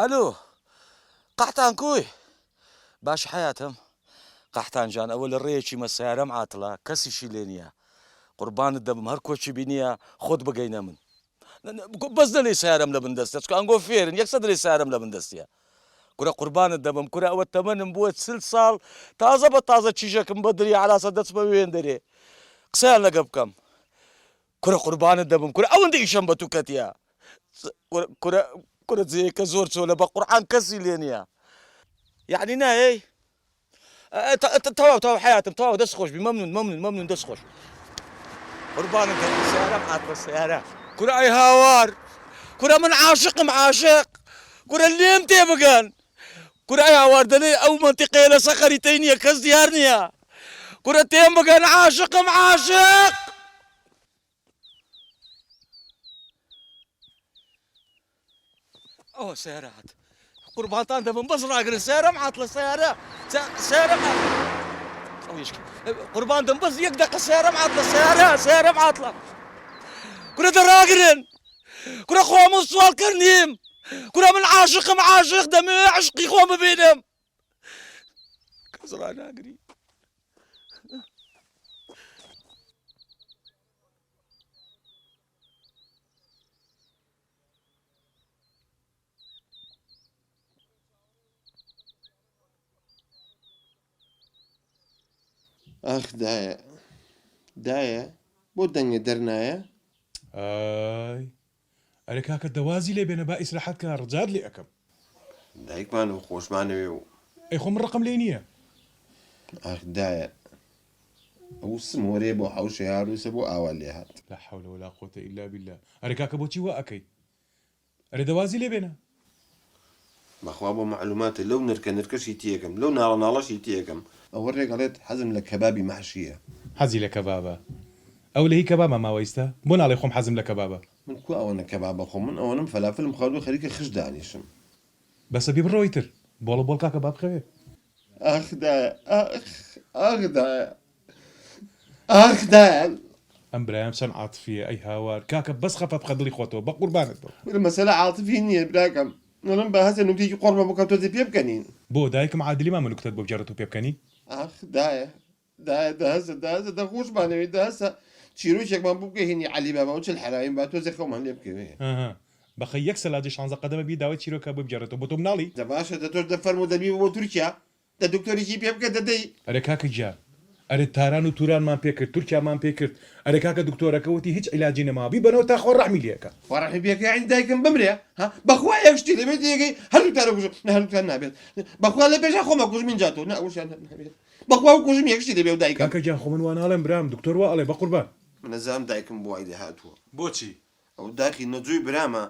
الو قحتان کوی باش حياتم قحتان جان ئەوە لە ڕێیەکی مەسیارەم عاتڵە کەسیشی لێ نییە قوربانت دەبم هەر کۆچی بینیە خۆت بگەینە من بەس دەڵێ سیارەم لە بندەستە چکە ئەنگۆ فێرن یەکسە دەڵێ سیارەم لە بندەستیە کورە قوربانت دەبم کورە ئەوە تەمەنم بووە 40 ساڵ تازە بە تازە چیژەکەم بە دری علاسە دەست بە وێن دەرێ قسەیان لەگە بکەم کورە قوربانت دەبم کورە ئەوەندە ئیشەم بە تووکەتیە کورە جێیەکە زۆر چۆلە بە قورعان کەسی لێ نییە یعنی نایەی تەواو حياتم تەواو دەست خۆش بی مەمنون دەست خۆش قوربانت دەبم سیارەم هات بە سیارە کورە ئەی هاوار کورە من عاشقم عاشق کورە لێم تێ بگەن کورە ئەی هاوار دەڵێ ئەو مەنتیقەیە لە سەخەریتەی نییە کەس دیار نییە کورە تێم بگەن عاشقم عاشق ئەوە سیارە هات قوربانتان دەبم بەس ڕاگرن سیارەم هات لە سیارە سیارەم هات قوربان دەم بەس یەک دەقە سیارەم هات لە سیارەم هاتڵە کورە دەڕاگرن کورە خۆمە سوال کردیم کورە من عاشقم عاشق دەمێ عشقی خۆم ببینم کەس ڕناگری ئاخ دایە بۆ دەنگە دەرنایە ئای ئەرێ کاکە دەوازی لێ بێنە با ئیسراحەت کە ڕجات لێ ئەەکەم دایکمان و خۆشمانەوێ و ئەی خۆم ڕقم لێ نییە ئاخ دایە ئەو سمۆرێ بۆ حوشە هاروسە بۆ ئاوا لێ هات لا حول ولا قوة إلا بالله ئەرێ کاکە بۆچی وا ئەەکەی ئەرێ دەوازی لێ بێنە بەخوا بۆ معلوماتە لەو نرکەشی تێکم لەو ناڵەناڵەشی تێکم ئەوە ڕێگەڵێت حەزم لە کەبابی مەحشیە حەزی لە کەبابە ئەو لە هی کەبابە ماوەیستە بۆ ناڵێ خۆم حەزم لە کەبابە من کو ئەوەنە کەبابە خۆم من ئەوەنم فەلافلم خواردو خەریکە خش دانیشم بەسە بی بڕۆی تر بۆڵ کاکە با بخەوێ ئاخ دایە ئاخ دایە ئەم برایان چەند عاتفیە ئەی هاوار کاکە بەس خەفە بخە دڵی خۆتەوە بە قوربانت بە مەسەلە عاتفی نییە براکەم نڵم بە هەسە نوتێکی قۆڕمە بکەم تۆ پێ بکەنین بۆ دایکم عادلی ما منوکتت بۆ بجارەت و پێ بکەنی ئاخ دایە دەهەسە دەخۆشمانەوێ دەهەسە چیرۆکێکمان بگەهێنی عەلی بابا و چل حەرایم با تۆزێ خەومان لێ بکەوێ بەخە یەک سەلاجی 16 قەدەمە بی داوای چیرۆکە بۆ بجارەتەوە بۆ تۆ مناڵی دە باشە دە تۆش دەفەرمو دەبی بۆ تورکیا دە دکتۆریکی پێ بکە دەدەی ئەرێ کاکە جا ئەرێ تاران و تورانمان پێکرد تورکیامان پێکرد ئەرێ کاکە دکتۆرەکەوتی هیچ عیلاجی نەمابی بنەوە تا خۆ ڕەحمی لێکە وەڕەحمی پێکە یعنی دایکم بمرێ ها بەخوا یەکشتی لەبێت یەکەی هەردووتانە کوژم هەردووتان نابێت بەخوا لە پێشا خۆمە کوژم اینجاتۆ نەوشان نابێت بەخوا و کوژم یەکشتی لەبێ و دایکم کاکە جان خۆ من وا ناڵێم برام دکتۆر وا ئەڵێ بە قوربان منەزام دایکم بۆ وای لێ هاتووە بۆچی ئەو داخی نەجووی برامە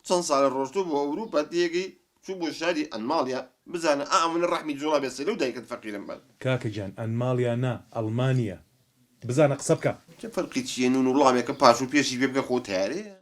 چەند ساڵە ڕۆشتۆ بۆ ئەوروپا تێگەی چوو بۆ شاری ئەنماڵیا بزانە من ڕەحمی جوڵا بێسە لەو دایکت فەقیرم بەر کاکە جان ئەنماڵیا نا ئەڵمانیا بزانە قسە بکە چه فەرقی چیە نون و وڵامێکە پاش و پێشی پێ بکە خۆ تیارەیە